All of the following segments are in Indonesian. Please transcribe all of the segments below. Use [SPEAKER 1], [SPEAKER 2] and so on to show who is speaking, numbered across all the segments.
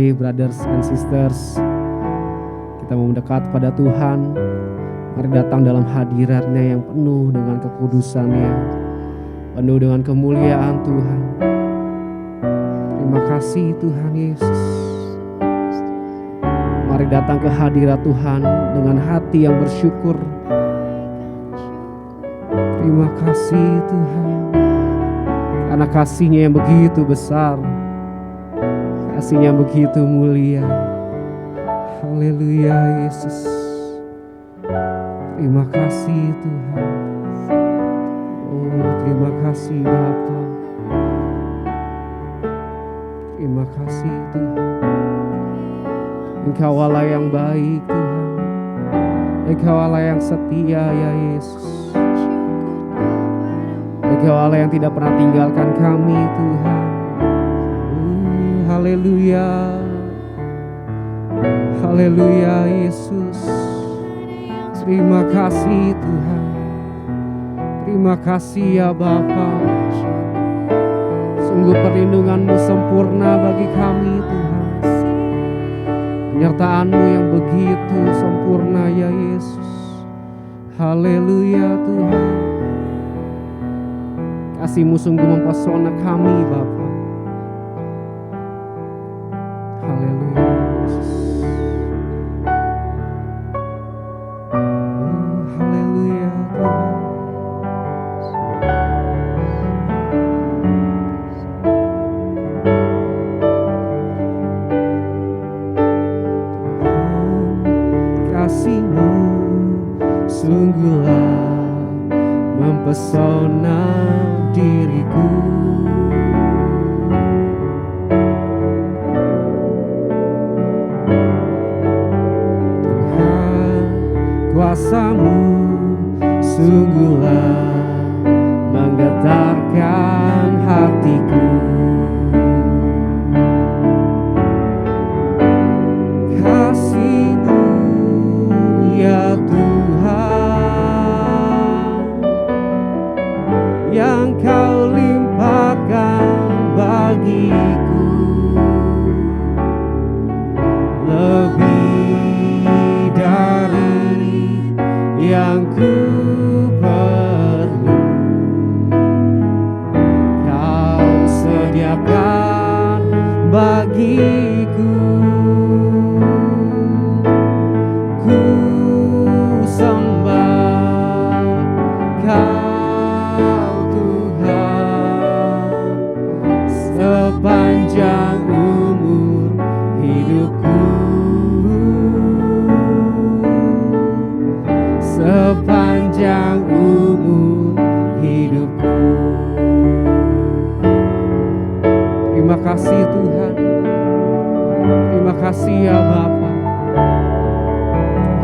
[SPEAKER 1] Mari brothers and sisters, kita mau mendekat pada Tuhan. Mari datang dalam hadirat-Nya yang penuh dengan kekudusan-Nya, penuh dengan kemuliaan Tuhan. Terima kasih Tuhan Yesus. Mari datang ke hadirat Tuhan dengan hati yang bersyukur. Terima kasih Tuhan, karena kasih-Nya yang begitu besar, kasih-Nya begitu mulia. Haleluya Yesus. Terima kasih Tuhan. Oh, terima kasih Bapa. Terima kasih Tuhan. Engkau Allah yang baik Tuhan. Engkau Allah yang setia ya Yesus. Engkau Allah yang tidak pernah tinggalkan kami Tuhan. Haleluya. Haleluya Yesus. Terima kasih Tuhan. Terima kasih ya Bapa. Sungguh perlindungan-Mu sempurna bagi kami Tuhan. Penyertaan-Mu yang begitu sempurna ya Yesus. Haleluya Tuhan. Kasih-Mu sungguh mempesona kami Bapa. Haleluya Yesus. Haleluya Tuhan. Kasih-Mu sungguhlah mempesona diriku. Tuhan, kuasa-Mu sungguhlah menggetarkan hatiku. Kasih-Mu ya Tuhan, yang Kau limpahkan bagiku, lebih dari yang ku perlu. Kau sediakan bagiku. Ku sembah Kau Tuhan sepanjang umur hidupku, sepanjang umur hidupku. Terima kasih Tuhan. Terima kasih ya Bapa.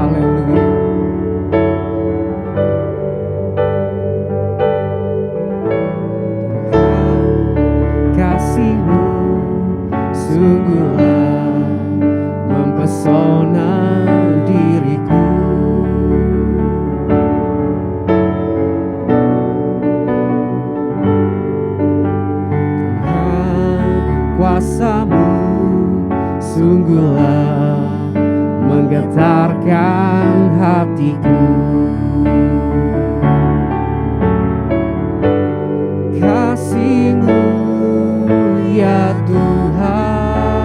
[SPEAKER 1] Haleluya. Kasih-Mu sungguhlah mempesona diriku. Tuhan, kuasa-Mu sungguhlah menggetarkan hatiku. Kasih-Mu ya Tuhan,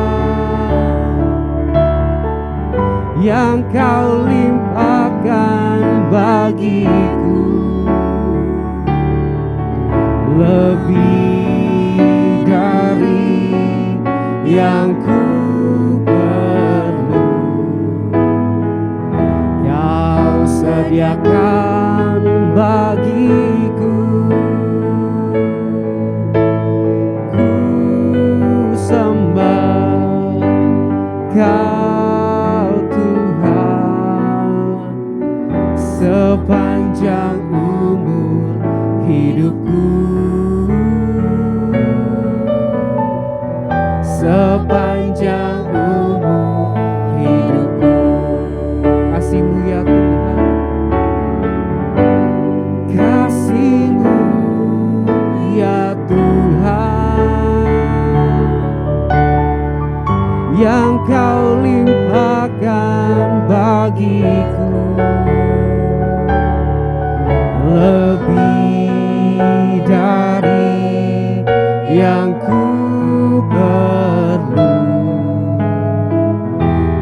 [SPEAKER 1] yang Kau limpahkan bagiku, lebih dari yang ku perlu. Kau sediakan bagiku. Sembah Kau Tuhan sepanjang umur hidupku, sepanjang bagiku, lebih dari yang ku perlu.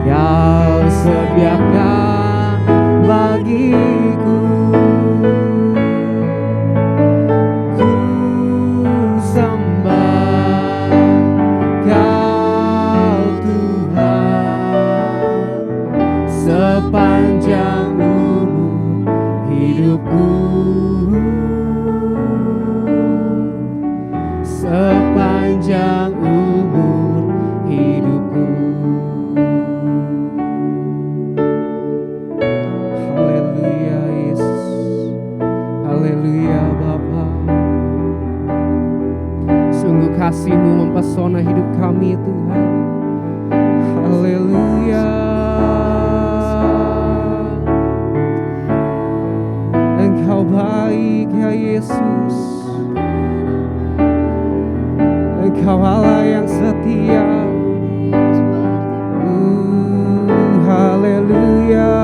[SPEAKER 1] Kau sediakan bagiku, ku sembah Kau Tuhan sepanjang umur hidupku, sepanjang umur hidupku. Haleluya Yesus, haleluya Bapa. Sungguh kasih-Mu mempesona hidup kami Tuhan. Haleluya. Engkau baik ya Yesus, Engkau Allah yang setia. Haleluya.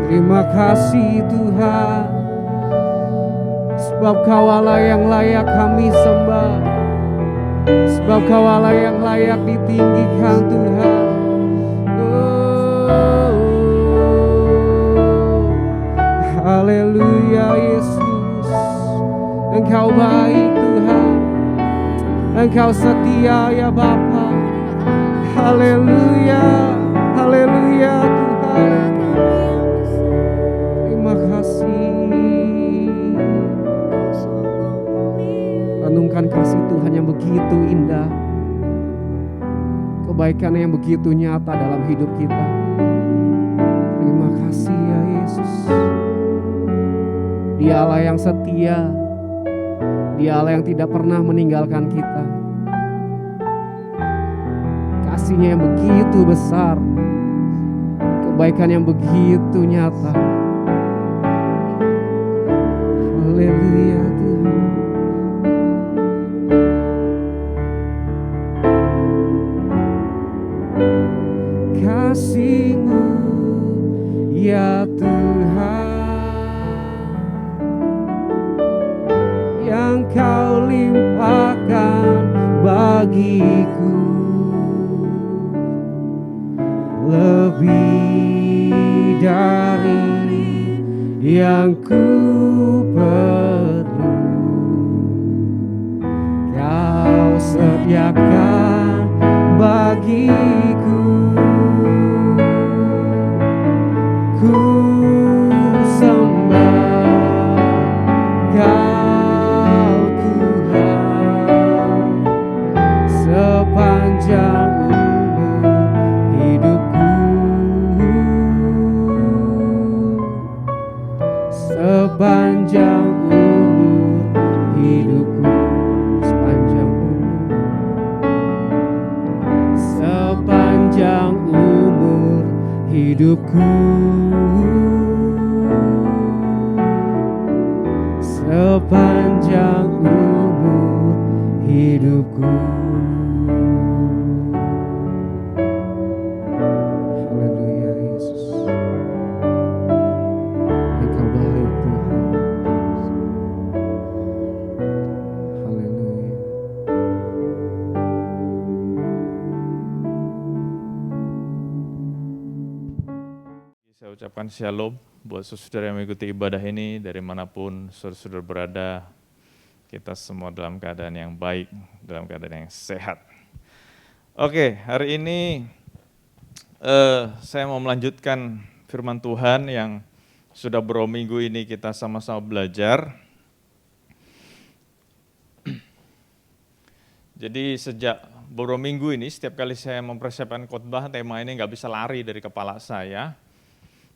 [SPEAKER 1] Terima kasih Tuhan, sebab Kau Allah yang layak kami sembah, sebab Kau Allah yang layak ditinggikan Tuhan. Haleluya Yesus, Engkau baik Tuhan, Engkau setia ya Bapa. Haleluya, haleluya Tuhan. Terima kasih. Renungkan kasih Tuhan yang begitu indah, kebaikan yang begitu nyata dalam hidup kita. Terima kasih ya Yesus. Dia Allah yang setia, Dia Allah yang tidak pernah meninggalkan kita. Kasih-Nya yang begitu besar, kebaikan yang begitu nyata. Haleluya Tuhan. Kasih-Mu ya Tuhan, yang Kau limpahkan bagiku, lebih dari yang ku perlu. Kau sediakan bagiku, ku sembah Kau Tuhan sepanjang umur hidupku, sepanjang umur hidupku, sepanjang umur hidupku, sepanjang umur hidupku. Haleluya Yesus, Engkau baik Tuhan. Haleluya.
[SPEAKER 2] Saya ucapkan shalom buat saudara yang mengikuti ibadah ini dari manapun saudara berada. Kita semua dalam keadaan yang baik, dalam keadaan yang sehat. Oke, hari ini saya mau melanjutkan firman Tuhan yang sudah beberapa minggu ini kita sama-sama belajar. Jadi sejak beberapa minggu ini, setiap kali saya mempersiapkan khotbah, tema ini nggak bisa lari dari kepala saya.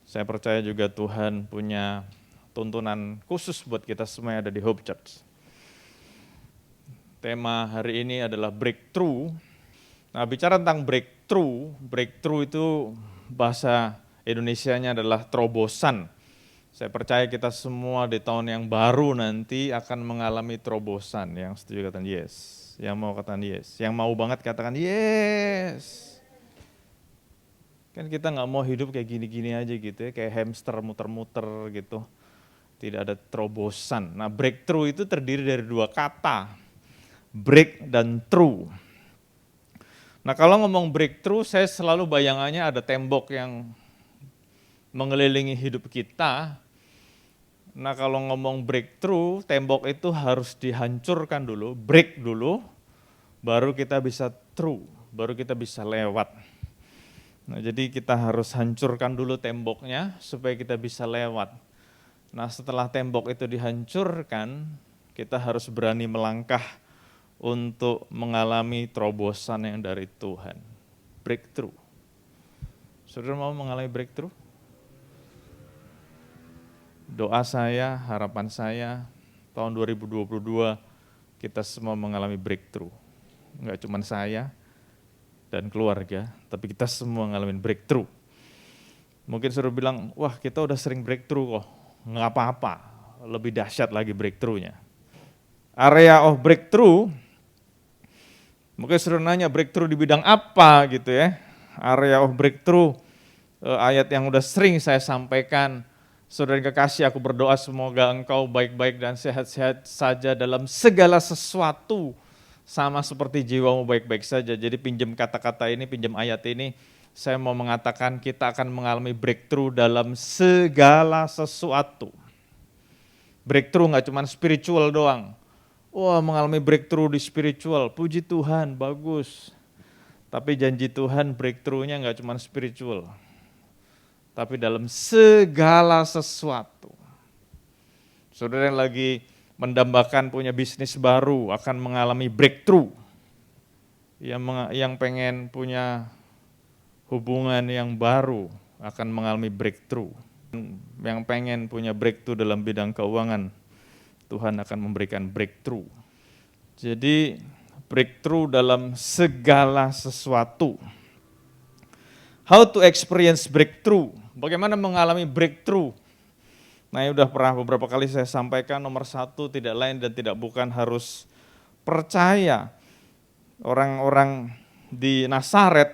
[SPEAKER 2] Saya percaya juga Tuhan punya tuntunan khusus buat kita semua yang ada di Hope Church. Tema hari ini adalah breakthrough. Nah, bicara tentang breakthrough itu bahasa Indonesianya adalah terobosan. Saya percaya kita semua di tahun yang baru nanti akan mengalami terobosan. Yang setuju katakan yes, yang mau katakan yes, yang mau banget katakan yes. Kan kita nggak mau hidup kayak gini-gini aja gitu ya, kayak hamster muter-muter gitu. Tidak ada terobosan. Nah, breakthrough itu terdiri dari dua kata, break dan through. Nah, kalau ngomong breakthrough, saya selalu bayangannya ada tembok yang mengelilingi hidup kita. Nah, kalau ngomong breakthrough, tembok itu harus dihancurkan dulu, break dulu, baru kita bisa through, baru kita bisa lewat. Nah, jadi kita harus hancurkan dulu temboknya supaya kita bisa lewat. Nah, setelah tembok itu dihancurkan, kita harus berani melangkah untuk mengalami terobosan yang dari Tuhan. Breakthrough. Saudara mau mengalami breakthrough? Doa saya, harapan saya, tahun 2022 kita semua mengalami breakthrough. Enggak cuma saya dan keluarga, tapi kita semua ngalamin breakthrough. Mungkin saudara bilang, wah kita udah sering breakthrough kok, nggak apa-apa, lebih dahsyat lagi breakthrough-nya. Area of breakthrough, mungkin saudara nanya breakthrough di bidang apa gitu ya. Area of breakthrough, ayat yang udah sering saya sampaikan, saudara yang kekasih, aku berdoa semoga engkau baik-baik dan sehat-sehat saja dalam segala sesuatu, sama seperti jiwamu baik-baik saja. Jadi pinjam kata-kata ini, pinjam ayat ini, saya mau mengatakan kita akan mengalami breakthrough dalam segala sesuatu. Breakthrough nggak cuma spiritual doang. Wah, mengalami breakthrough di spiritual, puji Tuhan, bagus. Tapi janji Tuhan breakthrough-nya nggak cuma spiritual, tapi dalam segala sesuatu. Saudara yang lagi mendambakan punya bisnis baru akan mengalami breakthrough. Yang pengen punya hubungan yang baru akan mengalami breakthrough. Yang pengen punya breakthrough dalam bidang keuangan, Tuhan akan memberikan breakthrough. Jadi breakthrough dalam segala sesuatu. How to experience breakthrough? Bagaimana mengalami breakthrough? Nah, ini udah pernah beberapa kali saya sampaikan, nomor satu tidak lain dan tidak bukan harus percaya. Orang-orang di Nazaret,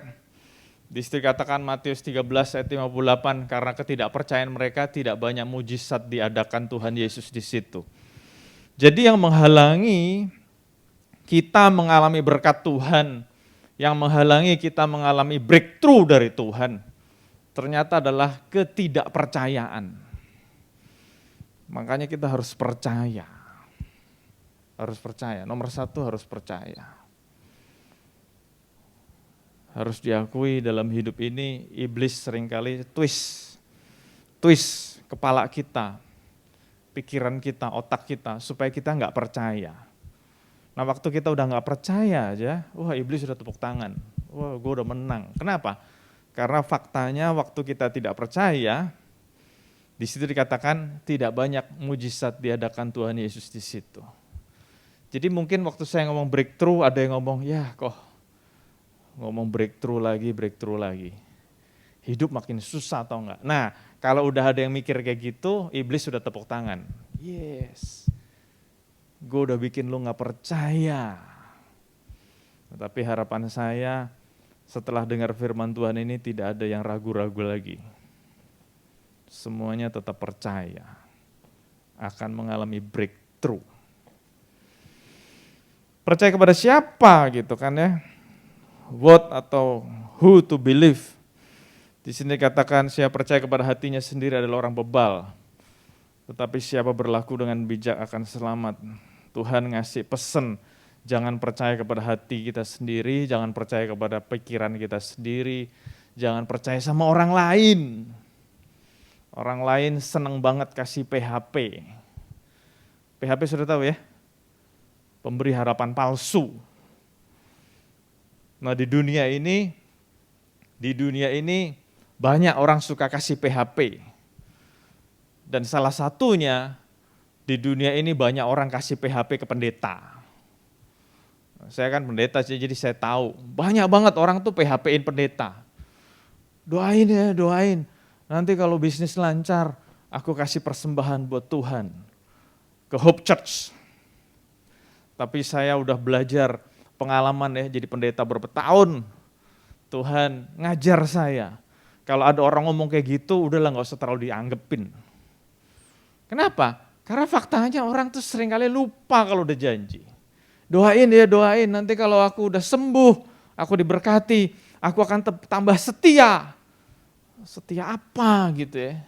[SPEAKER 2] dikatakan Matius 13 ayat 58, karena ketidakpercayaan mereka tidak banyak mujizat diadakan Tuhan Yesus di situ. Jadi yang menghalangi kita mengalami berkat Tuhan, yang menghalangi kita mengalami breakthrough dari Tuhan, ternyata adalah ketidakpercayaan. Makanya kita harus percaya. Harus percaya, nomor satu harus percaya. Harus diakui dalam hidup ini, iblis seringkali twist kepala kita, pikiran kita, otak kita, supaya kita nggak percaya. Nah, waktu kita udah nggak percaya aja, wah iblis sudah tepuk tangan, wah gue udah menang. Kenapa? Karena faktanya waktu kita tidak percaya, di situ dikatakan tidak banyak mujizat diadakan Tuhan Yesus di situ. Jadi mungkin waktu saya ngomong breakthrough, ada yang ngomong, ya kok ngomong breakthrough lagi. Hidup makin susah atau enggak? Nah, kalau udah ada yang mikir kayak gitu, iblis sudah tepuk tangan. Yes, gue udah bikin lu gak percaya. Tapi harapan saya, setelah dengar firman Tuhan ini tidak ada yang ragu-ragu lagi. Semuanya tetap percaya akan mengalami breakthrough. Percaya kepada siapa gitu kan ya? What atau who to believe. Di sini katakan siapa percaya kepada hatinya sendiri adalah orang bebal. Tetapi siapa berlaku dengan bijak akan selamat. Tuhan ngasih pesan, jangan percaya kepada hati kita sendiri, jangan percaya kepada pikiran kita sendiri, jangan percaya sama orang lain. Orang lain senang banget kasih PHP. PHP sudah tahu ya? Pemberi harapan palsu. Nah di dunia ini banyak orang suka kasih PHP. Dan salah satunya di dunia ini banyak orang kasih PHP ke pendeta. Saya kan pendeta jadi saya tahu banyak banget orang tuh PHP-in pendeta. Doain ya, doain. Nanti kalau bisnis lancar, aku kasih persembahan buat Tuhan ke Hope Church. Tapi saya udah belajar pengalaman ya, jadi pendeta berapa tahun. Tuhan ngajar saya, Kalau ada orang ngomong kayak gitu, udahlah nggak usah terlalu dianggepin. Kenapa? Karena faktanya orang tuh seringkali lupa kalau udah janji. Doain ya, doain, nanti kalau aku udah sembuh, aku diberkati, aku akan tambah setia. Setia apa gitu ya?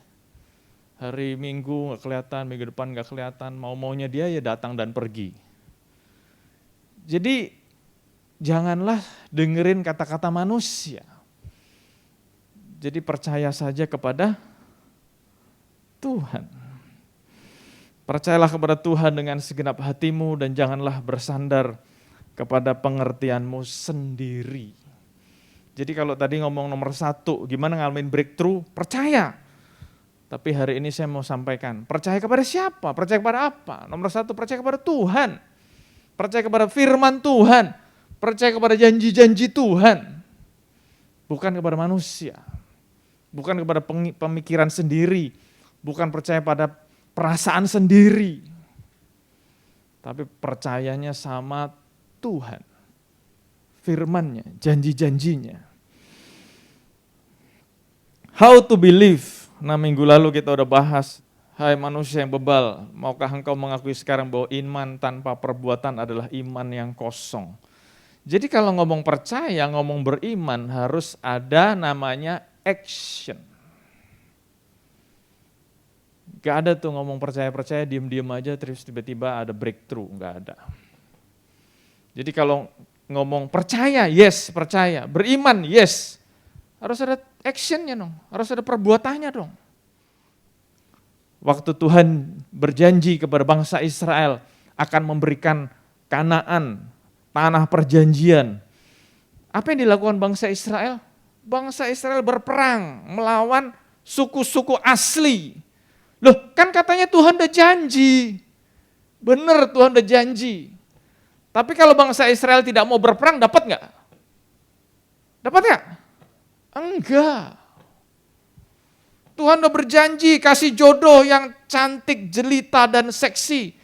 [SPEAKER 2] Hari Minggu nggak kelihatan, minggu depan nggak kelihatan, mau-maunya dia ya datang dan pergi. Jadi janganlah dengerin kata-kata manusia. Jadi percaya saja kepada Tuhan. Percayalah kepada Tuhan dengan segenap hatimu dan janganlah bersandar kepada pengertianmu sendiri. Jadi kalau tadi ngomong nomor 1, gimana ngalamin breakthrough? Percaya. Tapi hari ini saya mau sampaikan, percaya kepada siapa? Percaya kepada apa? Nomor 1, percaya kepada Tuhan. Percaya kepada firman Tuhan. Percaya kepada janji-janji Tuhan. Bukan kepada manusia. Bukan kepada pemikiran sendiri. Bukan percaya pada perasaan sendiri, tapi percayanya sama Tuhan, firman-Nya, janji-janjinya. How to believe. Nah, minggu lalu kita udah bahas, hai manusia yang bebal, maukah engkau mengakui sekarang bahwa iman tanpa perbuatan adalah iman yang kosong. Jadi kalau ngomong percaya, ngomong beriman harus ada namanya action. Gak ada tuh ngomong percaya-percaya, diem-diem aja terus tiba-tiba ada breakthrough, gak ada. Jadi kalau ngomong percaya, yes percaya, beriman, yes. Harus ada actionnya dong, harus ada perbuatannya dong. Waktu Tuhan berjanji kepada bangsa Israel akan memberikan Kanaan, tanah perjanjian. Apa yang dilakukan bangsa Israel? Bangsa Israel berperang melawan suku-suku asli. Loh, kan katanya Tuhan udah janji. Benar Tuhan udah janji. Tapi kalau bangsa Israel tidak mau berperang, dapat nggak? Dapat nggak? Enggak. Tuhan udah berjanji kasih jodoh yang cantik, jelita, dan seksi.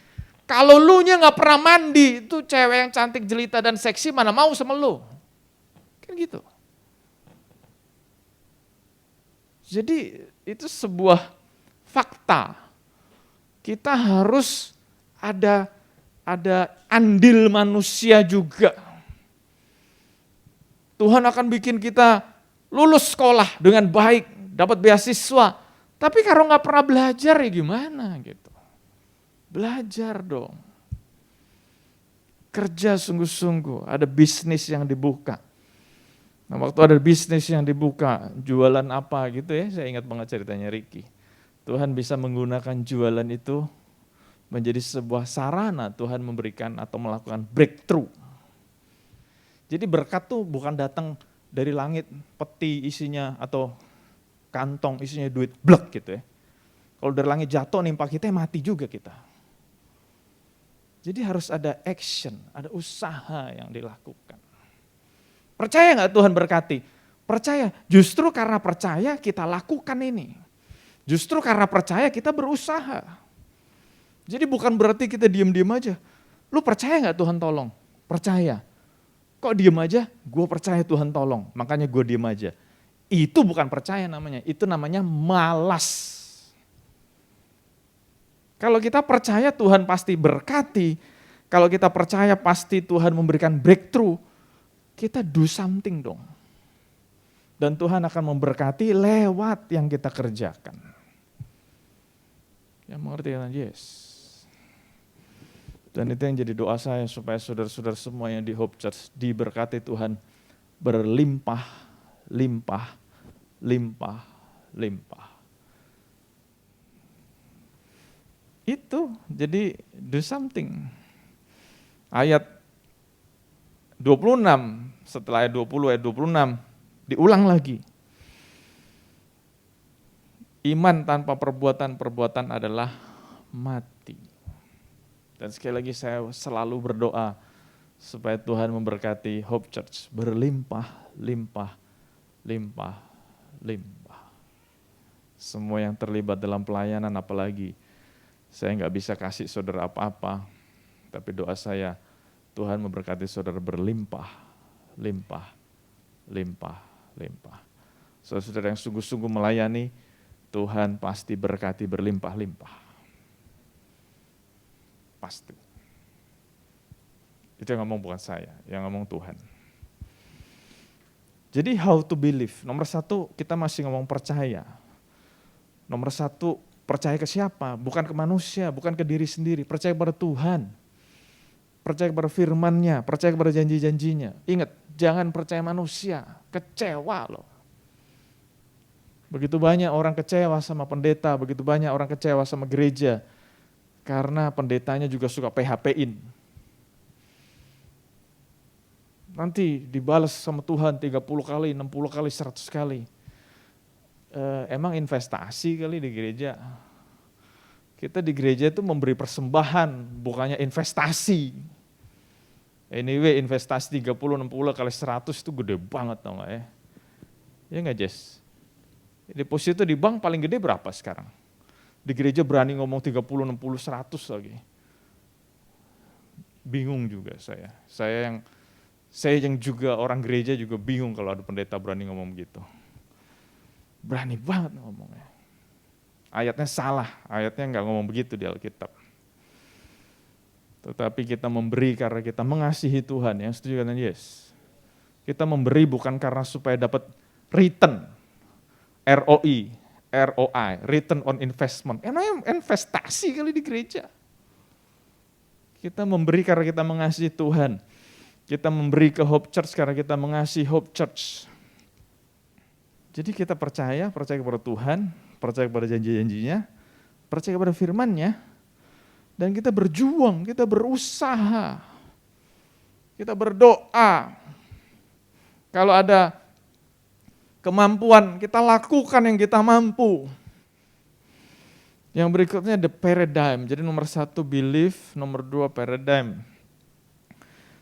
[SPEAKER 2] Kalau lu nya nggak pernah mandi, itu cewek yang cantik, jelita, dan seksi mana mau sama lu. Kan gitu. Jadi itu sebuah fakta, kita harus ada andil manusia juga. Tuhan akan bikin kita lulus sekolah dengan baik, dapat beasiswa. Tapi kalau nggak pernah belajar ya gimana gitu. Belajar dong. Kerja sungguh-sungguh, ada bisnis yang dibuka. Nah, waktu ada bisnis yang dibuka, jualan apa gitu ya, saya ingat banget ceritanya Ricky. Tuhan bisa menggunakan jualan itu menjadi sebuah sarana Tuhan memberikan atau melakukan breakthrough. Jadi berkat tuh bukan datang dari langit, peti isinya atau kantong isinya duit, blek gitu ya. Kalau dari langit jatuh nimpa kita, mati juga kita. Jadi harus ada action, ada usaha yang dilakukan. Percaya nggak Tuhan berkati? Percaya, justru karena percaya kita lakukan ini. Justru karena percaya kita berusaha. Jadi bukan berarti kita diem-diem aja. Lu percaya gak Tuhan tolong? Percaya. Kok diem aja? Gue percaya Tuhan tolong, makanya gue diem aja. Itu bukan percaya namanya, itu namanya malas. Kalau kita percaya Tuhan pasti berkati, kalau kita percaya pasti Tuhan memberikan breakthrough, kita do something dong. Dan Tuhan akan memberkati lewat yang kita kerjakan. Yang mengerti kan? Yes. Dan itu yang jadi doa saya supaya saudara-saudara semua yang di Hope Church diberkati Tuhan berlimpah, limpah, limpah, limpah. Itu, jadi do something. Ayat 26, setelah ayat 20, ayat 26, diulang lagi. Iman tanpa perbuatan adalah mati. Dan sekali lagi saya selalu berdoa supaya Tuhan memberkati Hope Church berlimpah, limpah, limpah, limpah. Semua yang terlibat dalam pelayanan apalagi, saya nggak bisa kasih saudara apa-apa, tapi doa saya Tuhan memberkati saudara berlimpah, limpah, limpah, limpah. Saudara-saudara yang sungguh-sungguh melayani, Tuhan pasti berkati berlimpah-limpah. Pasti. Itu yang ngomong bukan saya, yang ngomong Tuhan. Jadi how to believe, nomor satu kita masih ngomong percaya. Nomor satu, percaya ke siapa? Bukan ke manusia, bukan ke diri sendiri, percaya kepada Tuhan. Percaya kepada firman-Nya, percaya kepada janji-janjinya. Ingat, jangan percaya manusia, kecewa loh. Begitu banyak orang kecewa sama pendeta, begitu banyak orang kecewa sama gereja, karena pendetanya juga suka PHP-in. Nanti dibalas sama Tuhan 30 kali, 60 kali, 100 kali. Emang investasi kali di gereja. Kita di gereja itu memberi persembahan, bukannya investasi. Anyway, investasi 30, 60 kali 100 itu gede banget tau gak ya? Ya gak Jess? Deposito di bank paling gede berapa sekarang? Di gereja berani ngomong 30, 60, 100 lagi. Bingung juga saya. Saya yang juga orang gereja juga bingung kalau ada pendeta berani ngomong gitu. Berani banget ngomongnya. Ayatnya salah, ayatnya nggak ngomong begitu di Alkitab. Tetapi kita memberi karena kita mengasihi Tuhan. Yang setuju kan? Yes. Kita memberi bukan karena supaya dapat return. ROI, return on investment. Emang investasi kali di gereja. Kita memberi karena kita mengasihi Tuhan. Kita memberi ke Hope Church karena kita mengasihi Hope Church. Jadi kita percaya kepada Tuhan, percaya kepada janji-janjinya, percaya kepada firman-Nya, dan kita berjuang, kita berusaha, kita berdoa. Kalau ada kemampuan, kita lakukan yang kita mampu. Yang berikutnya the paradigm. Jadi nomor 1 belief, nomor 2 paradigm.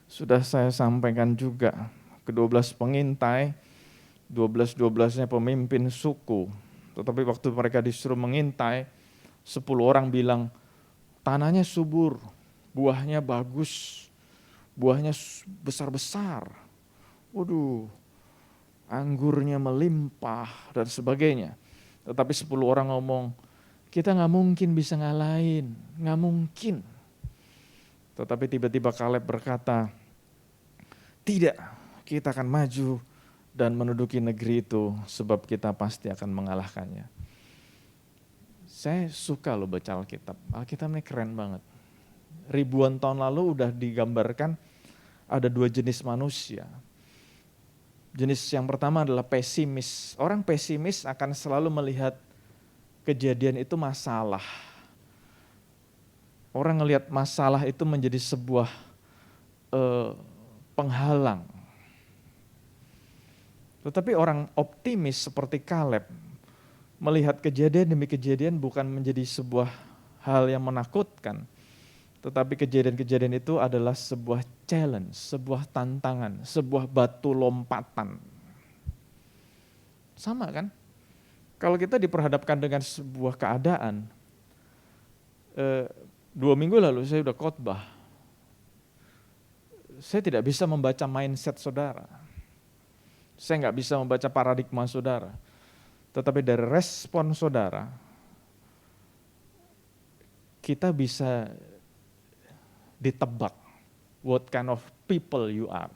[SPEAKER 2] Sudah saya sampaikan juga. Ke-12 pengintai, 12-12-nya pemimpin suku. Tetapi waktu mereka disuruh mengintai, 10 orang bilang, tanahnya subur, buahnya bagus, buahnya besar-besar. Waduh, anggurnya melimpah dan sebagainya. Tetapi 10 orang ngomong, kita gak mungkin bisa ngalahin, gak mungkin. Tetapi tiba-tiba Kaleb berkata, tidak, kita akan maju dan menduduki negeri itu sebab kita pasti akan mengalahkannya. Saya suka loh baca Alkitab, Alkitab ini keren banget. Ribuan tahun lalu udah digambarkan ada 2 jenis manusia. Jenis yang pertama adalah pesimis. Orang pesimis akan selalu melihat kejadian itu masalah. Orang ngelihat masalah itu menjadi sebuah penghalang. Tetapi orang optimis seperti Kaleb melihat kejadian demi kejadian bukan menjadi sebuah hal yang menakutkan. Tetapi kejadian-kejadian itu adalah sebuah challenge, sebuah tantangan, sebuah batu lompatan. Sama kan? Kalau kita diperhadapkan dengan sebuah keadaan, 2 minggu lalu saya sudah khotbah. Saya tidak bisa membaca mindset saudara. Saya nggak bisa membaca paradigma saudara. Tetapi dari respon saudara, kita bisa ditebak what kind of people you are.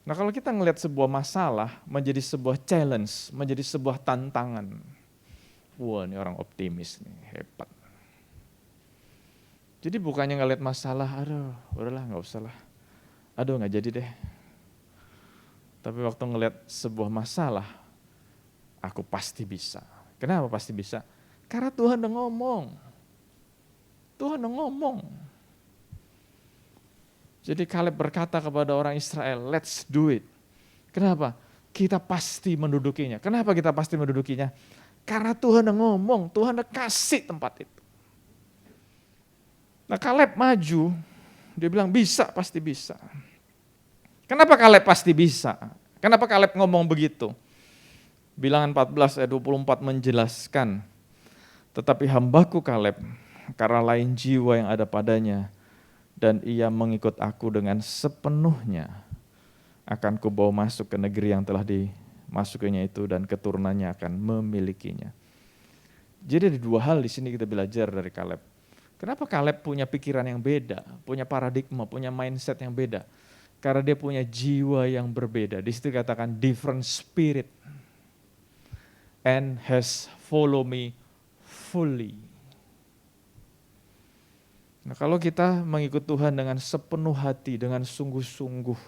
[SPEAKER 2] Nah kalau kita ngelihat sebuah masalah menjadi sebuah challenge, menjadi sebuah tantangan. Wah ini orang optimis nih, hebat. Jadi bukannya ngelihat masalah, aduh udahlah gak usah lah. Aduh gak jadi deh. Tapi waktu ngelihat sebuah masalah, aku pasti bisa. Kenapa pasti bisa? Karena Tuhan udah ngomong. Tuhan udah ngomong. Jadi Kaleb berkata kepada orang Israel, let's do it. Kenapa? Kita pasti mendudukinya. Kenapa kita pasti mendudukinya? Karena Tuhan udah ngomong, Tuhan udah kasih tempat itu. Nah Kaleb maju, dia bilang bisa, pasti bisa. Kenapa Kaleb pasti bisa? Kenapa Kaleb ngomong begitu? Bilangan 14 ayat 24 menjelaskan, tetapi hambaku Kaleb, karena lain jiwa yang ada padanya, dan ia mengikut aku dengan sepenuhnya, akan kubawa masuk ke negeri yang telah dimasukinya itu dan keturunannya akan memilikinya. Jadi ada dua hal di sini kita belajar dari Kaleb. Kenapa Kaleb punya pikiran yang beda, punya paradigma, punya mindset yang beda? Karena dia punya jiwa yang berbeda. Di situ katakan different spirit and has follow me fully. Nah, kalau kita mengikut Tuhan dengan sepenuh hati, dengan sungguh-sungguh,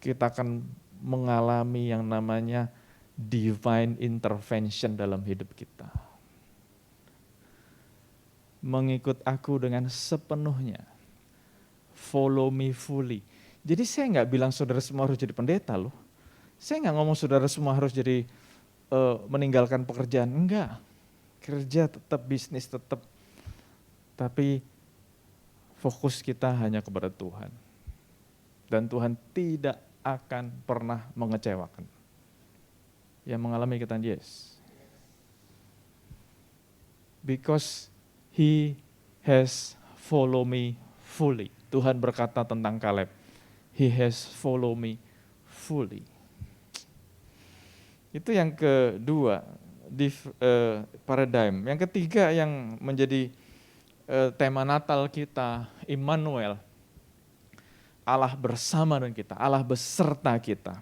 [SPEAKER 2] kita akan mengalami yang namanya divine intervention dalam hidup kita. Mengikut aku dengan sepenuhnya. Follow me fully. Jadi saya nggak bilang saudara semua harus jadi pendeta loh. Saya nggak ngomong saudara semua harus jadi meninggalkan pekerjaan. Enggak. Kerja tetap, bisnis tetap. Tapi fokus kita hanya kepada Tuhan. Dan Tuhan tidak akan pernah mengecewakan. Yang mengalami ikutan yes. Because he has follow me fully. Tuhan berkata tentang Kaleb, he has follow me fully. Itu yang kedua, paradigm. Yang ketiga yang menjadi tema Natal kita, Immanuel. Allah bersama dengan kita, Allah beserta kita.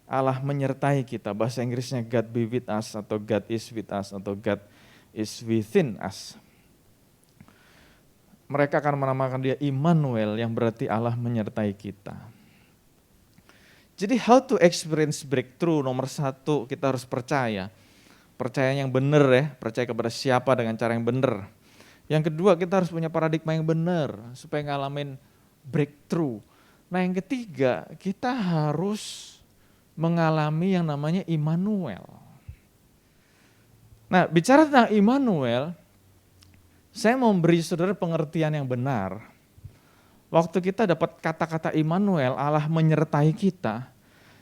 [SPEAKER 2] Allah menyertai kita, bahasa Inggrisnya God be with us, atau God is with us, atau God is within us. Mereka akan menamakan dia Immanuel, yang berarti Allah menyertai kita. Jadi how to experience breakthrough, nomor satu kita harus percaya. Percaya yang benar ya, percaya kepada siapa dengan cara yang benar. Yang kedua kita harus punya paradigma yang benar, supaya ngalamin breakthrough. Nah yang ketiga kita harus mengalami yang namanya Immanuel. Nah bicara tentang Immanuel, saya mau beri saudara pengertian yang benar. Waktu kita dapat kata-kata Immanuel, Allah menyertai kita,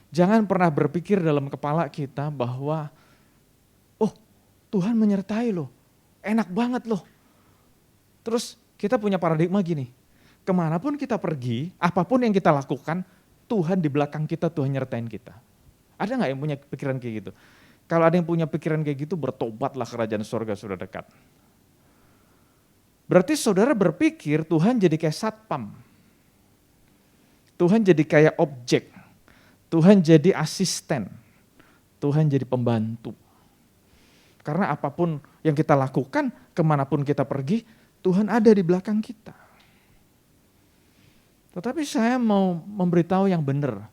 [SPEAKER 2] jangan pernah berpikir dalam kepala kita bahwa, oh Tuhan menyertai loh, enak banget loh. Terus kita punya paradigma gini, kemanapun kita pergi, apapun yang kita lakukan, Tuhan di belakang kita, Tuhan nyertain kita. Ada gak yang punya pikiran kayak gitu? Kalau ada yang punya pikiran kayak gitu, bertobatlah, kerajaan surga sudah dekat. Berarti saudara berpikir Tuhan jadi kayak satpam. Tuhan jadi kayak objek. Tuhan jadi asisten. Tuhan jadi pembantu. Karena apapun yang kita lakukan, kemanapun kita pergi, Tuhan ada di belakang kita. Tetapi saya mau memberitahu yang benar.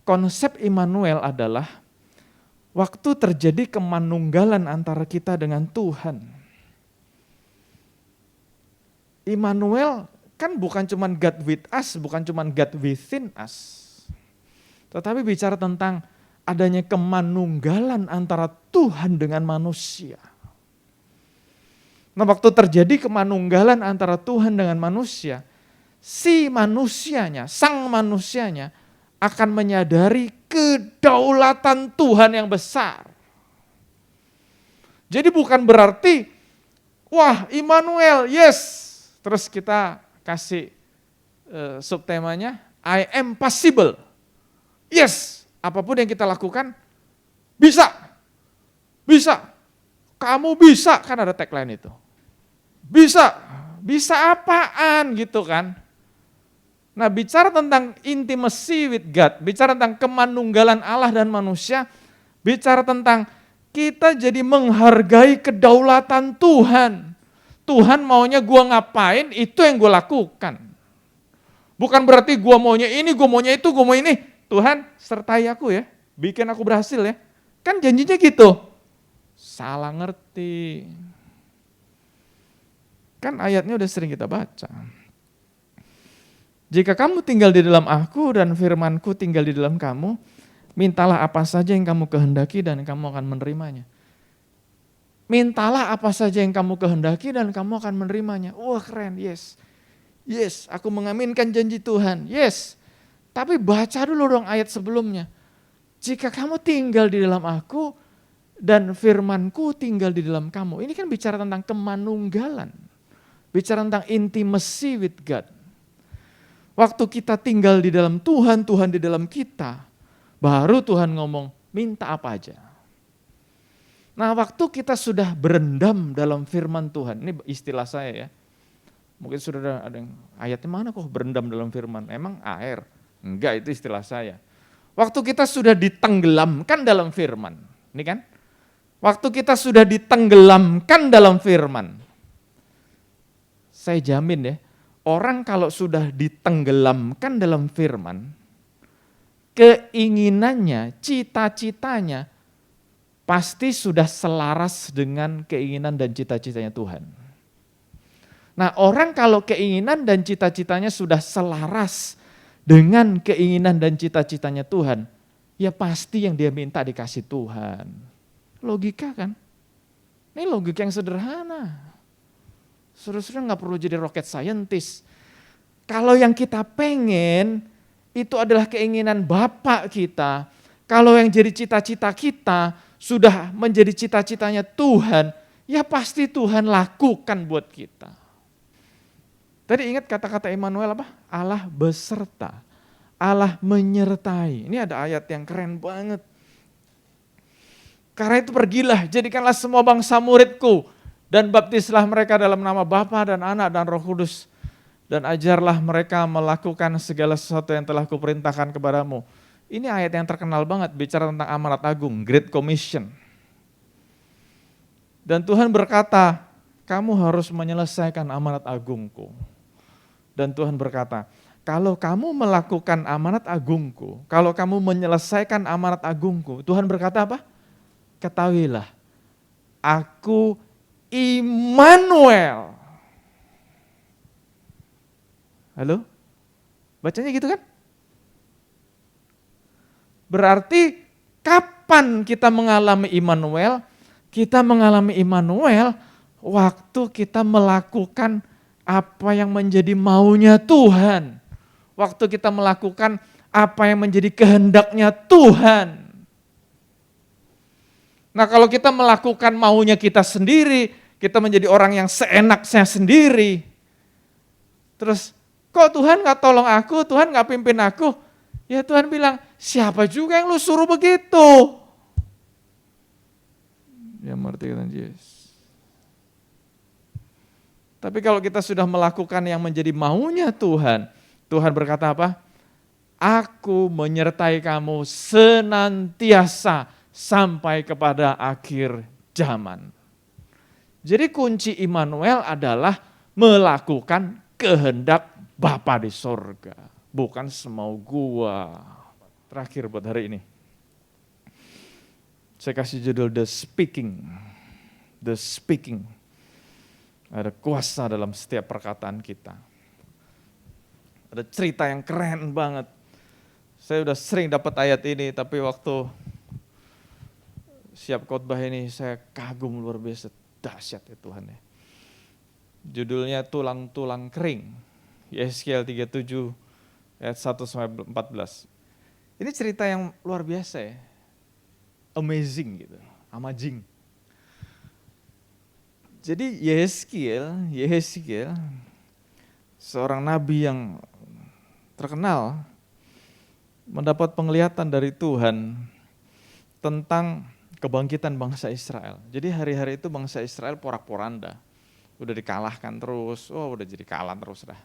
[SPEAKER 2] Konsep Immanuel adalah waktu terjadi kemanunggalan antara kita dengan Tuhan. Immanuel kan bukan cuma God with us, bukan cuma God within us. Tetapi bicara tentang adanya kemanunggalan antara Tuhan dengan manusia. Nah waktu terjadi kemanunggalan antara Tuhan dengan manusia, si manusianya, sang manusianya akan menyadari kedaulatan Tuhan yang besar. Jadi bukan berarti, wah Immanuel, yes. Terus kita kasih subtemanya, I am possible. Yes, apapun yang kita lakukan, bisa. Bisa. Kamu bisa, kan ada tagline itu. Bisa apaan gitu kan. Nah bicara tentang intimacy with God, bicara tentang kemanunggalan Allah dan manusia, bicara tentang kita jadi menghargai kedaulatan Tuhan. Tuhan maunya gua ngapain, itu yang gue lakukan. Bukan berarti gua maunya ini, gua maunya itu, gua mau ini. Tuhan sertai aku ya, bikin aku berhasil ya. Kan janjinya gitu. Salah ngerti. Kan ayatnya udah sering kita baca. Jika kamu tinggal di dalam aku dan firmanku tinggal di dalam kamu, mintalah apa saja yang kamu kehendaki dan kamu akan menerimanya. Mintalah apa saja yang kamu kehendaki dan kamu akan menerimanya. Wah keren, yes. Yes, aku mengaminkan janji Tuhan, yes. Tapi baca dulu dong ayat sebelumnya. Jika kamu tinggal di dalam aku dan firmanku tinggal di dalam kamu. Ini kan bicara tentang kemanunggalan. Bicara tentang intimacy with God. Waktu kita tinggal di dalam Tuhan, Tuhan di dalam kita, baru Tuhan ngomong, minta apa aja. Nah, waktu kita sudah berendam dalam firman Tuhan, ini istilah saya ya. Mungkin sudah ada yang, ayatnya mana kok berendam dalam firman? Emang air? Enggak, itu istilah saya. Waktu kita sudah ditenggelamkan dalam firman, ini kan? Waktu kita sudah ditenggelamkan dalam firman, saya jamin ya, orang kalau sudah ditenggelamkan dalam firman, keinginannya, cita-citanya, pasti sudah selaras dengan keinginan dan cita-citanya Tuhan. Nah, orang kalau keinginan dan cita-citanya sudah selaras dengan keinginan dan cita-citanya Tuhan, ya pasti yang dia minta dikasih Tuhan. Logika kan? Ini logika yang sederhana. Saudara-saudara nggak perlu jadi rocket scientist. Kalau yang kita pengen, itu adalah keinginan Bapak kita. Kalau yang jadi cita-cita kita, sudah menjadi cita-citanya Tuhan, ya pasti Tuhan lakukan buat kita. Tadi ingat kata-kata Immanuel apa? Allah beserta, Allah menyertai. Ini ada ayat yang keren banget. Karena itu pergilah, jadikanlah semua bangsa muridku, dan baptislah mereka dalam nama Bapa dan Anak dan Roh Kudus, dan ajarlah mereka melakukan segala sesuatu yang telah kuperintahkan kepadamu. Ini ayat yang terkenal banget, bicara tentang amanat agung, Great Commission. Dan Tuhan berkata, kamu harus menyelesaikan amanat agungku. Dan Tuhan berkata, kalau kamu melakukan amanat agungku, kalau kamu menyelesaikan amanat agungku, Tuhan berkata apa? Ketahuilah, aku Immanuel. Halo? Bacanya gitu kan? Berarti kapan kita mengalami Immanuel? Kita mengalami Immanuel waktu kita melakukan apa yang menjadi maunya Tuhan. Waktu kita melakukan apa yang menjadi kehendaknya Tuhan. Nah, kalau kita melakukan maunya kita sendiri, kita menjadi orang yang seenaknya sendiri. Terus, kok Tuhan gak tolong aku, Tuhan gak pimpin aku? Ya Tuhan bilang, siapa juga yang lu suruh begitu? Ya mengerti kan Yesus. Tapi kalau kita sudah melakukan yang menjadi maunya Tuhan, Tuhan berkata apa? Aku menyertai kamu senantiasa sampai kepada akhir zaman. Jadi kunci Immanuel adalah melakukan kehendak Bapa di sorga. Bukan semau gua. Terakhir buat hari ini. Saya kasih judul The Speaking. The Speaking. Ada kuasa dalam setiap perkataan kita. Ada cerita yang keren banget. Saya udah sering dapat ayat ini, tapi waktu siap khotbah ini saya kagum luar biasa. Dahsyat ya Tuhan ya. Judulnya Tulang-tulang kering. Yeskiel 37 ayat 1-14. Ini cerita yang luar biasa ya. Amazing gitu. Amazing. Jadi Yeskiel seorang nabi yang terkenal mendapat penglihatan dari Tuhan tentang kebangkitan bangsa Israel. Jadi hari-hari itu bangsa Israel porak-poranda. Udah dikalahkan terus, udah jadi kalah terus dah.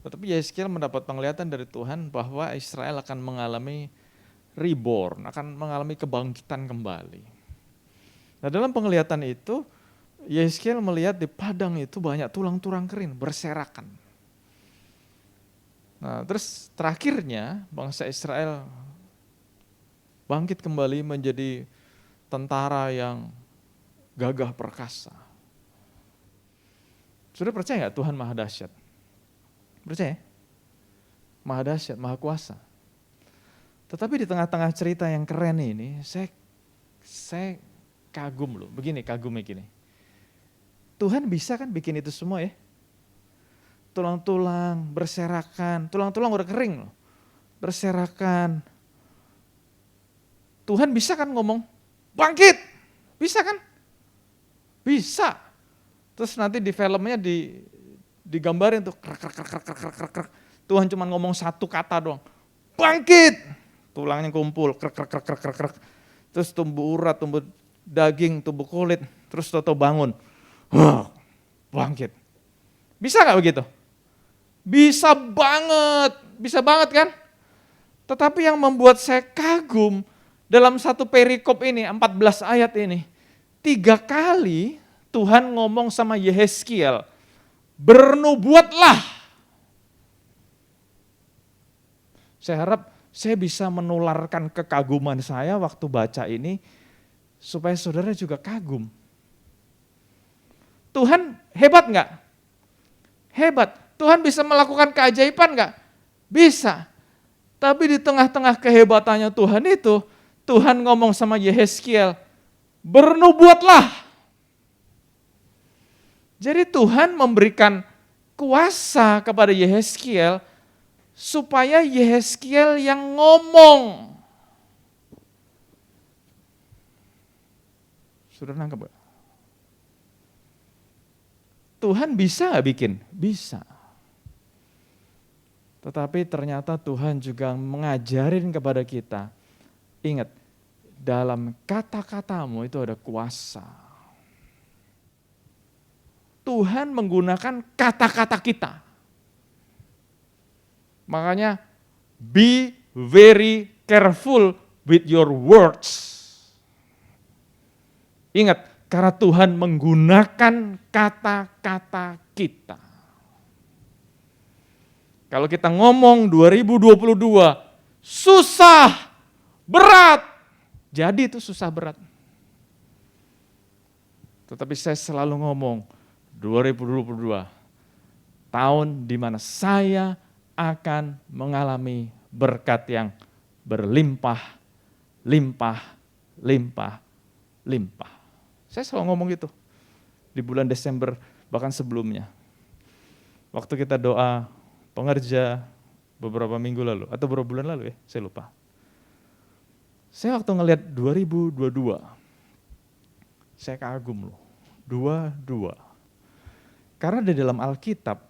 [SPEAKER 2] Tetapi Yeskiel mendapat penglihatan dari Tuhan bahwa Israel akan mengalami reborn, akan mengalami kebangkitan kembali. Nah dalam penglihatan itu, Yeskiel melihat di padang itu banyak tulang-tulang kering berserakan. Nah terus terakhirnya bangsa Israel bangkit kembali menjadi tentara yang gagah perkasa. Sudah percaya nggak Tuhan maha dahsyat? Percaya? Maha dahsyat, maha kuasa. Tetapi di tengah-tengah cerita yang keren ini, saya kagum loh. Begini, kagumnya gini. Tuhan bisa kan bikin itu semua ya? Tulang-tulang berserakan, tulang-tulang udah kering loh. Berserakan. Tuhan bisa kan ngomong, bangkit, bisa kan? Bisa. Terus nanti di filmnya digambarin tuh krek. Tuhan cuma ngomong satu kata doang. Bangkit! Tulangnya kumpul, krek, krek, krek, krek, krek, krek. Terus tumbuh urat, tumbuh daging, tumbuh kulit. Terus toto bangun. Bangkit. Bisa gak begitu? Bisa banget kan? Tetapi yang membuat saya kagum dalam satu perikop ini, 14 ayat ini, 3 kali Tuhan ngomong sama Yehezkiel, bernubuatlah. Saya harap saya bisa menularkan kekaguman saya waktu baca ini, supaya saudara juga kagum. Tuhan hebat nggak? Hebat. Tuhan bisa melakukan keajaiban nggak? Bisa. Tapi di tengah-tengah kehebatannya Tuhan itu, Tuhan ngomong sama Yehezkiel, bernubuatlah. Jadi Tuhan memberikan kuasa kepada Yehezkiel, supaya Yehezkiel yang ngomong. Sudah nangkep gak? Tuhan bisa gak bikin? Bisa. Tetapi ternyata Tuhan juga mengajarin kepada kita, ingat, dalam kata-katamu itu ada kuasa. Tuhan menggunakan kata-kata kita. Makanya be very careful with your words. Ingat, karena Tuhan menggunakan kata-kata kita. Kalau kita ngomong 2022, susah, berat. Jadi itu susah berat. Tetapi saya selalu ngomong, 2022, tahun di mana saya akan mengalami berkat yang berlimpah, limpah, limpah, limpah. Saya selalu ngomong gitu di bulan Desember, bahkan sebelumnya. Waktu kita doa pengerja beberapa minggu lalu, atau beberapa bulan lalu ya, saya lupa. Saya waktu ngelihat 2022, saya kagum loh, 22. Karena di dalam Alkitab,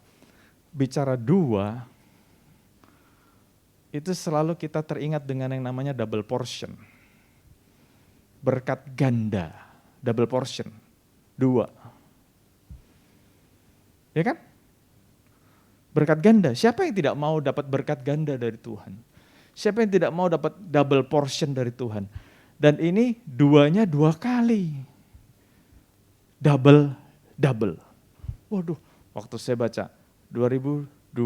[SPEAKER 2] bicara 2, itu selalu kita teringat dengan yang namanya double portion. Berkat ganda, double portion, 2. Ya kan? Berkat ganda, siapa yang tidak mau dapat berkat ganda dari Tuhan? Siapa yang tidak mau dapat double portion dari Tuhan? Dan ini 2-nya 2 kali. Double. Waduh, waktu saya baca 2022,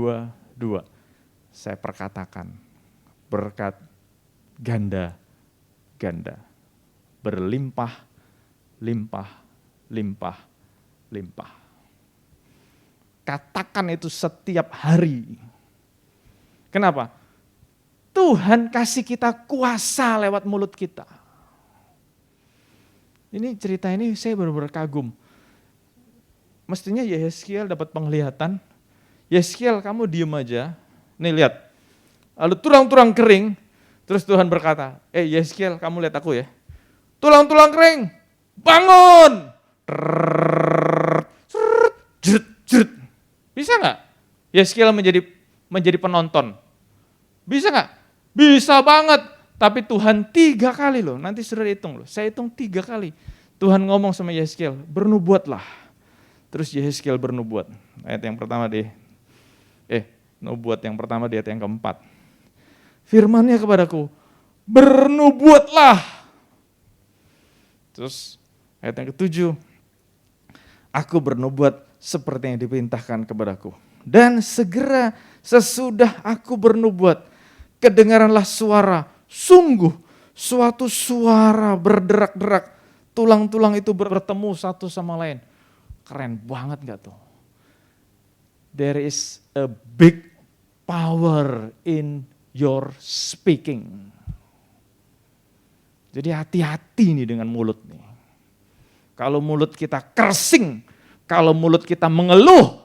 [SPEAKER 2] saya perkatakan berkat ganda, berlimpah, limpah, limpah, limpah. Katakan itu setiap hari. Kenapa? Tuhan kasih kita kuasa lewat mulut kita. Ini cerita ini saya benar-benar kagum. Mestinya Yehezkiel dapat penglihatan. Yehezkiel, kamu diem aja. Nih lihat. Lalu tulang-tulang kering. Terus Tuhan berkata, Yehezkiel, kamu lihat aku ya. Tulang-tulang kering, bangun. Bisa nggak Yehezkiel menjadi penonton? Bisa nggak? Bisa banget. Tapi Tuhan 3 kali loh. Nanti sudah hitung loh. Saya hitung 3 kali. Tuhan ngomong sama Yehezkiel, bernubuatlah. Terus Yehezkiel bernubuat. Ayat yang pertama nubuat yang pertama di ayat yang keempat. Firman-Nya kepadaku, bernubuatlah. Terus ayat yang ke-7, aku bernubuat seperti yang diperintahkan kepadaku. Dan segera sesudah aku bernubuat, kedengaranlah suara, sungguh suatu suara berderak-derak. Tulang-tulang itu bertemu satu sama lain. Keren banget gak tuh? There is a big power in your speaking. Jadi hati-hati nih dengan mulut nih. Kalau mulut kita kersing, kalau mulut kita mengeluh,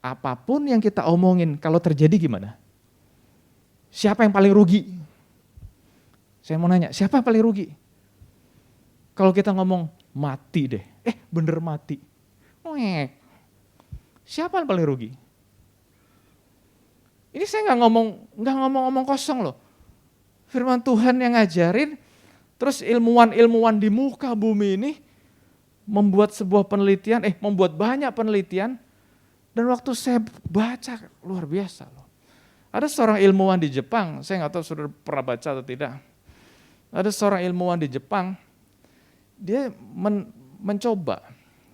[SPEAKER 2] apapun yang kita omongin, kalau terjadi gimana? Siapa yang paling rugi? Saya mau nanya, siapa yang paling rugi? Kalau kita ngomong, mati deh. Bener mati. Siapa yang paling rugi? Ini saya nggak ngomong kosong loh. Firman Tuhan yang ngajarin, terus ilmuwan-ilmuwan di muka bumi ini membuat banyak penelitian, dan waktu saya baca luar biasa loh. Ada seorang ilmuwan di Jepang, saya nggak tahu saudara pernah baca atau tidak. Ada seorang ilmuwan di Jepang, dia mencoba,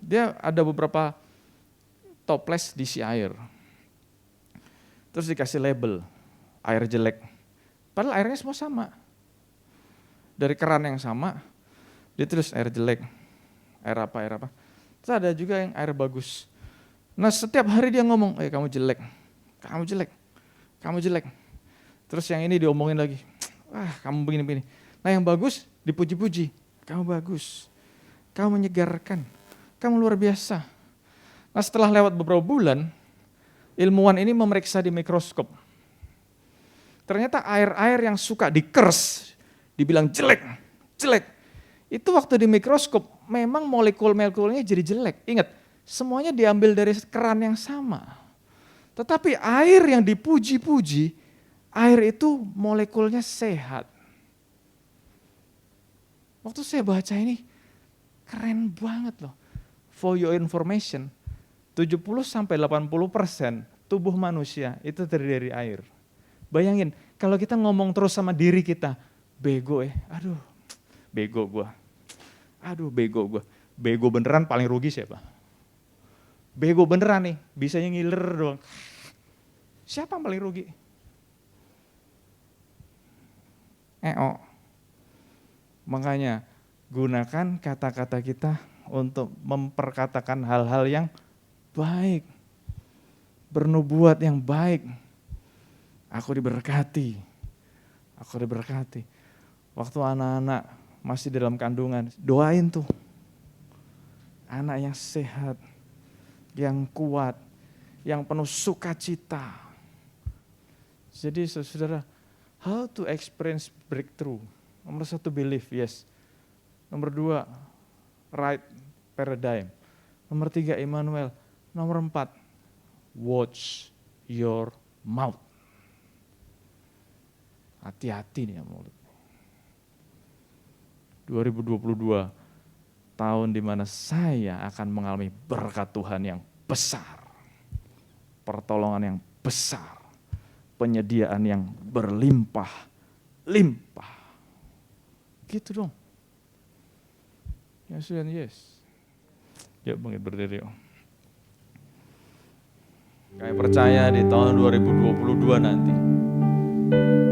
[SPEAKER 2] dia ada beberapa toples diisi air, terus dikasih label, air jelek. Padahal airnya semua sama. Dari keran yang sama, dia tulis air jelek, air apa. Terus ada juga yang air bagus. Nah setiap hari dia ngomong, kamu jelek, kamu jelek. Terus yang ini diomongin lagi, kamu begini. Nah yang bagus dipuji-puji, kamu bagus, kamu menyegarkan, kamu luar biasa. Nah setelah lewat beberapa bulan, ilmuwan ini memeriksa di mikroskop. Ternyata air-air yang suka dikers, dibilang jelek, itu waktu di mikroskop memang molekul-molekulnya jadi jelek. Ingat, semuanya diambil dari keran yang sama. Tetapi air yang dipuji-puji, air itu molekulnya sehat. Waktu saya baca ini, keren banget loh. For your information, 70-80% tubuh manusia itu terdiri dari air. Bayangin, kalau kita ngomong terus sama diri kita, bego bego gue. Bego beneran paling rugi siapa? Bego beneran nih, bisanya ngiler doang. Siapa yang paling rugi? Makanya gunakan kata-kata kita untuk memperkatakan hal-hal yang baik. Bernubuat yang baik. Aku diberkati. Waktu anak-anak masih dalam kandungan, doain tuh. Anak yang sehat, yang kuat, yang penuh sukacita. Jadi saudara, how to experience breakthrough? Nomor 1, believe, yes. Nomor 2, right paradigm. Nomor 3, Immanuel. Nomor 4, watch your mouth. Hati-hati nih ya mulut. 2022, tahun di mana saya akan mengalami berkat Tuhan yang besar. Pertolongan yang besar. Penyediaan yang berlimpah-limpah. Gitu dong. Yes and yes. Yuk bangkit berdiri yuk. Kami percaya di tahun 2022 nanti,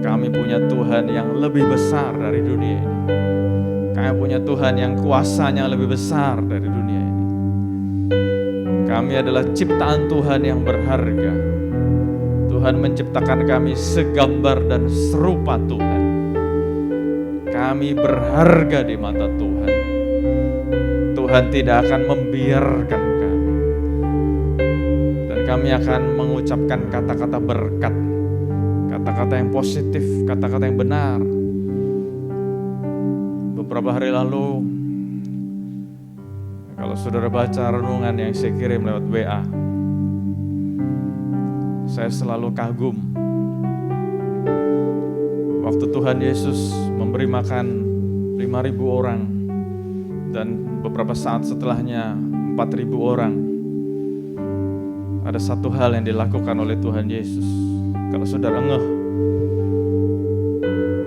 [SPEAKER 2] kami punya Tuhan yang lebih besar dari dunia ini. Kami punya Tuhan yang kuasanya lebih besar dari dunia ini. Kami adalah ciptaan Tuhan yang berharga. Tuhan menciptakan kami segambar dan serupa Tuhan. Kami berharga di mata Tuhan. Tuhan tidak akan membiarkan kami. Dan kami akan mengucapkan kata-kata berkat. Kata-kata yang positif, kata-kata yang benar. Beberapa hari lalu, kalau saudara baca renungan yang saya kirim lewat WA, saya selalu kagum. Waktu Tuhan Yesus memberi makan 5.000 orang, dan beberapa saat setelahnya 4.000 orang, ada satu hal yang dilakukan oleh Tuhan Yesus. Kalau saudara ngeh,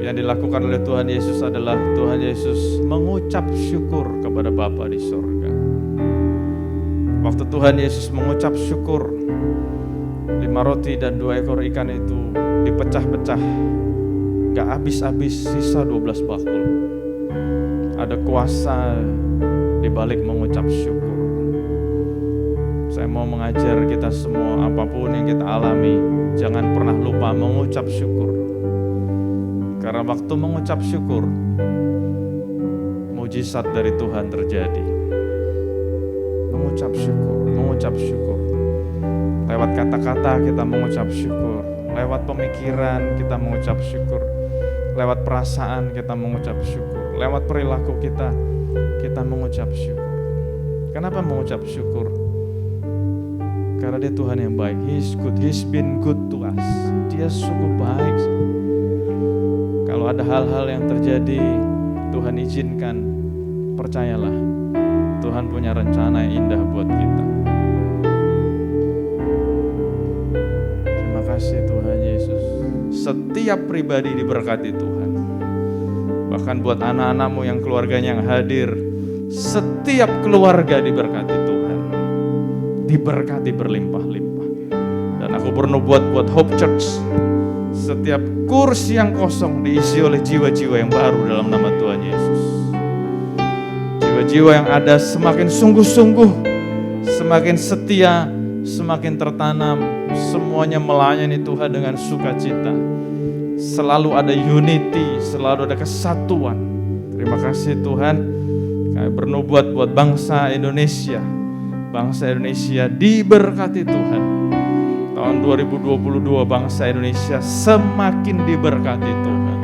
[SPEAKER 2] yang dilakukan oleh Tuhan Yesus adalah Tuhan Yesus mengucap syukur kepada Bapa di surga. Waktu Tuhan Yesus mengucap syukur, 5 roti dan 2 ekor ikan itu dipecah-pecah, gak habis-habis, sisa 12 bakul. Ada kuasa di balik mengucap syukur. Saya mau mengajar kita semua, apapun yang kita alami, jangan pernah lupa mengucap syukur. Karena waktu mengucap syukur, mujizat dari Tuhan terjadi. Mengucap syukur. Lewat kata-kata kita mengucap syukur. Lewat pemikiran kita mengucap syukur. Lewat perasaan kita mengucap syukur. Lewat perilaku kita mengucap syukur. Kenapa mengucap syukur? Karena dia Tuhan yang baik. He's good, He's been good to us. Dia sungguh baik. Kalau ada hal-hal yang terjadi, Tuhan izinkan, percayalah, Tuhan punya rencana yang indah buat kita. Terima kasih Tuhan Yesus. Setiap pribadi diberkati Tuhan. Bahkan buat anak-anakmu yang keluarganya yang hadir, setiap keluarga diberkati Tuhan. Diberkati berlimpah-limpah. Dan aku bernubuat buat Hope Church, setiap kursi yang kosong diisi oleh jiwa-jiwa yang baru dalam nama Tuhan Yesus. Jiwa-jiwa yang ada semakin sungguh-sungguh, semakin setia, semakin tertanam, semuanya melayani Tuhan dengan sukacita. Selalu ada unity, selalu ada kesatuan. Terima kasih Tuhan. Kami bernubuat buat bangsa Indonesia. Bangsa Indonesia diberkati Tuhan. Tahun 2022 bangsa Indonesia semakin diberkati Tuhan.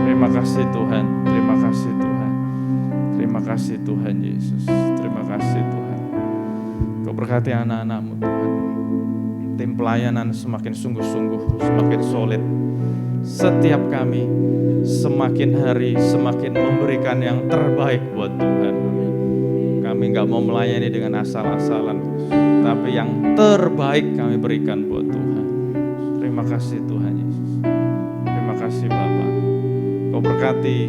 [SPEAKER 2] Terima kasih Tuhan. Terima kasih Tuhan. Terima kasih Tuhan Yesus. Terima kasih Tuhan. Kau berkati anak-anak-Mu Tuhan. Tim pelayanan semakin sungguh-sungguh, semakin solid. Setiap kami semakin hari semakin memberikan yang terbaik buat Tuhan. Kami gak mau melayani dengan asal-asalan, tapi yang terbaik kami berikan buat Tuhan. Terima kasih Tuhan Yesus. Terima kasih Bapa. Kau berkati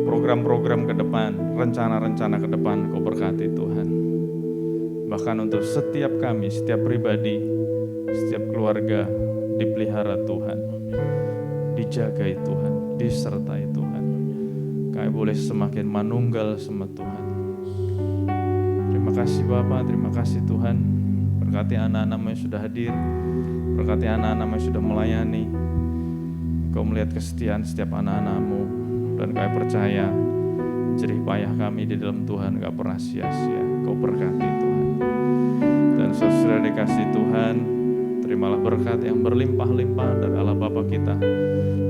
[SPEAKER 2] program-program ke depan, rencana-rencana ke depan, Kau berkati Tuhan. Bahkan untuk setiap kami, setiap pribadi, setiap keluarga dipelihara Tuhan, dijagai Tuhan, disertai Tuhan. Kami boleh semakin manunggal sama Tuhan. Terima kasih Bapa, terima kasih Tuhan. Berkati anak-anak-Mu yang sudah hadir, berkati anak-anak-Mu yang sudah melayani. Kau melihat kesetiaan setiap anak-anak-Mu, dan kami percaya jerih payah kami di dalam Tuhan gak pernah sia-sia. Kau berkati Tuhan. Dan sesudah dikasih Tuhan, terimalah berkat yang berlimpah-limpah dari Allah Bapa kita,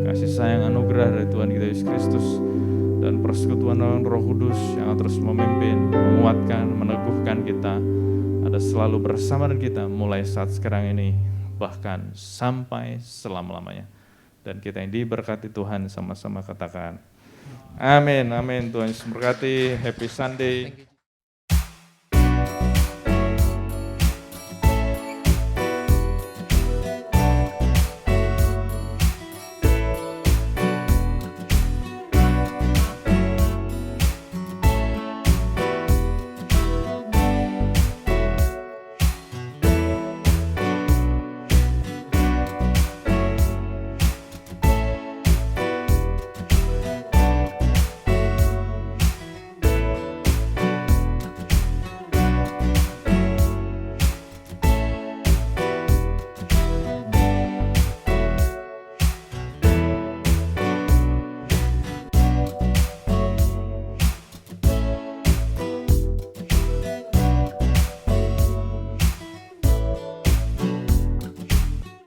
[SPEAKER 2] kasih sayang anugerah dari Tuhan kita Yesus Kristus, dan persekutuan Roh Kudus yang terus memimpin, menguatkan, meneguhkan kita, ada selalu bersama dengan kita mulai saat sekarang ini, bahkan sampai selama-lamanya. Dan kita yang diberkati Tuhan sama-sama katakan, amin, amin. Tuhan Yesus memberkati. Happy Sunday.